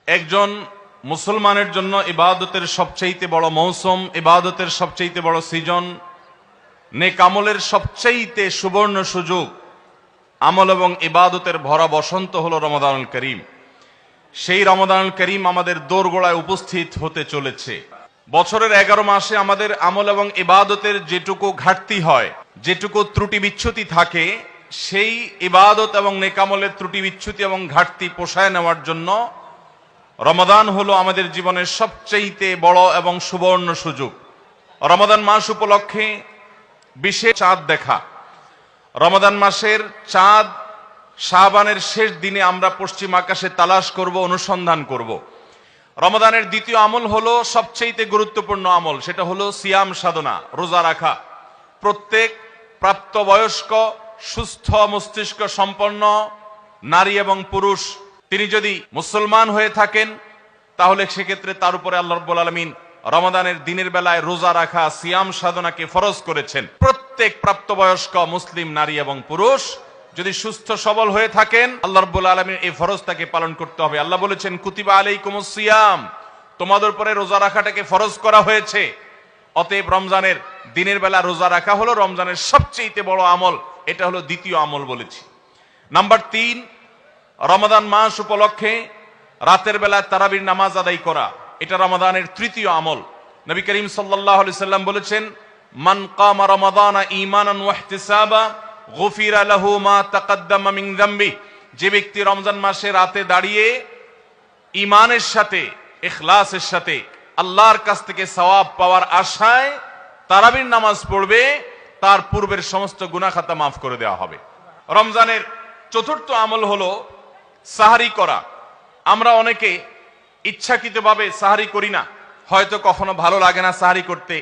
একজন মুসলমানের জন্য ইবাদতের সবচেয়ে বড় মৌসুম, ইবাদতের সবচেয়ে বড় সিজন, নেক আমলের সবচেয়ে সুবর্ণ সুযোগ, আমল এবং ইবাদতের ভরা বসন্ত হলো রমাদানুল করিম। সেই রমাদানুল করিম আমাদের দোরগোড়ায় উপস্থিত হতে চলেছে। বছরের 11 মাসে আমাদের আমল এবং ইবাদতের যেটুকু ঘাটতি হয়, যেটুকু ত্রুটি বিচ্যুতি থাকে, সেই ইবাদত এবং নেক আমলের ত্রুটি বিচ্যুতি এবং ঘাটতি পোষায় নেওয়ার জন্য রমাদান হলো আমাদের জীবনের সবচেয়ে বড় এবং সুবর্ণ সুযোগ। রমাদান মাস উপলক্ষে বিশেষ চাঁদ দেখা। রমাদান মাসের চাঁদ শাবানের শেষ দিনে আমরা পশ্চিম আকাশে তালাশ করব, অনুসন্ধান করব। রমাদানের দ্বিতীয় আমল হলো সবচেয়ে গুরুত্বপূর্ণ আমল, সেটা হলো সিয়াম সাধনা, রোজা রাখা। প্রত্যেক প্রাপ্তবয়স্ক সুস্থ মস্তিষ্ক সম্পন্ন নারী এবং পুরুষ তিনি যদি মুসলমান হয়ে থাকেন, তাহলে সেক্ষেত্রে তার উপরে আল্লাহ রাব্বুল আলামিন রমাদানের দিনের বেলায় রোজা রাখা, সিয়াম সাধনাকে ফরজ করেছেন। প্রত্যেক প্রাপ্তবয়স্ক মুসলিম নারী এবং পুরুষ যদি সুস্থ সবল হয়ে থাকেন, আল্লাহ রাব্বুল আলামিন এই ফরজটাকে পালন করতে হবে। আল্লাহ বলেছেন, কুতিবা আলাইকুমুস সিয়াম, তোমাদের উপরে রোজা রাখাটাকে ফরজ করা হয়েছে। অতএব রমজানের দিনের বেলা রোজা রাখা হলো রমজানের সবচেয়ে বড় আমল। এটা হলো দ্বিতীয় আমল বলেছি। নাম্বার 3, রমাদান মাস উপলক্ষে রাতের বেলা তারাবির নামাজ আদায় করা, এটা রমাদানের তৃতীয় আমল। নবী করিম সাল্লাল্লাহু আলাইহি সাল্লাম বলেছেন, মান কামা রমাদানা ঈমানান ওয়া ইহতিসাবা গুফিরা লাহু মা তাকাদ্দামা মিন যামবি। যে ব্যক্তি রমজান মাসে রাতে দাঁড়িয়ে ঈমানের সাথে, ইখলাসের সাথে আল্লাহর কাছ থেকে সওয়াব পাওয়ার আশায় তারাবির নামাজ পড়বে, তার পূর্বের সমস্ত গুনাহ খাতা মাফ করে দেওয়া হবে। রমজানের চতুর্থ আমল হলো সাহারি করা। আমরা অনেকে ইচ্ছাকৃতভাবে সাহারি করি না, হয়তো কখনো ভালো লাগে না সাহারি করতে,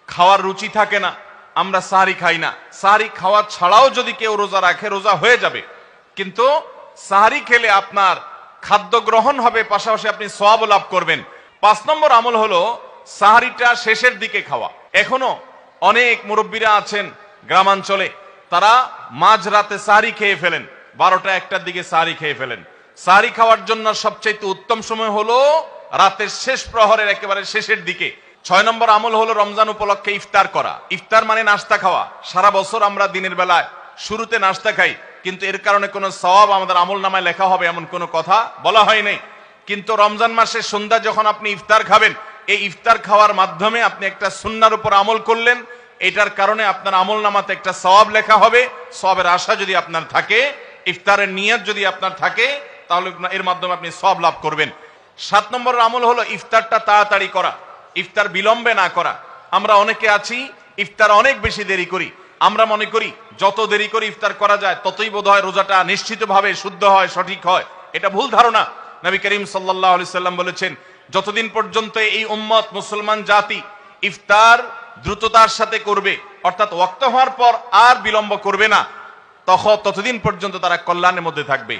খাওয়ার রুচি থাকে না, আমরা সাহারি খাই না। সাহারি খাওয়া ছাড়াও যদি কেউ রোজা রাখে, রোজা হয়ে যাবে, কিন্তু সাহারি খেলে আপনার খাদ্য গ্রহণ হবে, পাশাপাশি আপনি সওয়াব লাভ করবেন। 5 নম্বর আমল হলো সাহারিটা শেষের দিকে খাওয়া। এখনো অনেক মুরব্বীরা আছেন গ্রামাঞ্চলে, তারা মাঝরাতে সাহারি খেয়ে ফেলেন, 12টা-1টার দিকে সাহারি খেয়ে ফেলেন। সাহারি খাওয়ার জন্য সবচেয়ে উত্তম সময় হলো রাতের শেষ প্রহরের একেবারে শেষের দিকে। 6 নম্বর আমল হলো রমজান উপলক্ষে ইফতার করা। ইফতার মানে নাস্তা খাওয়া। সারা বছর আমরা দিনের বেলায় শুরুতে নাস্তা খাই, কিন্তু এর কারণে কোনো সওয়াব আমাদের আমল নামায় লেখা হবে এমন কোনো কথা বলা হয় নাই। কিন্তু রমজান মাসের সন্ধ্যা যখন আপনি ইফতার খাবেন, এই ইফতার খাওয়ার মাধ্যমে আপনি একটা সুন্নাহর উপর আমল করলেন, এটার কারণে আপনার আমল নামাতে একটা সওয়াব লেখা হবে। সওয়াবের আশা যদি আপনার থাকে, ইফতারের নিয়ত যদি আপনার থাকে, তাহলে এর মাধ্যমে আপনি সওয়াব লাভ করবেন। 7 নম্বর আমল হলো ইফতারটা তাড়াতাড়ি করা, ইফতার বিলম্বে না করা। আমরা অনেকে আছি ইফতার অনেক বেশি দেরি করি। আমরা মনে করি যত দেরি করে ইফতার করা যায় ততই বোধহয় রোজাটা নিশ্চিতভাবে শুদ্ধ হয়, সঠিক হয়। এটা ভুল ধারণা। নবী করিম সাল্লাল্লাহু আলাইহি সাল্লাম বলেছেন, যতদিন পর্যন্ত এই উম্মত মুসলমান জাতি ইফতার দ্রুততার সাথে করবে, অর্থাৎ ওয়াক্ত হওয়ার পর আর বিলম্ব করবে না, ততদিন পর্যন্ত তারা কল্যাণের মধ্যে থাকবে।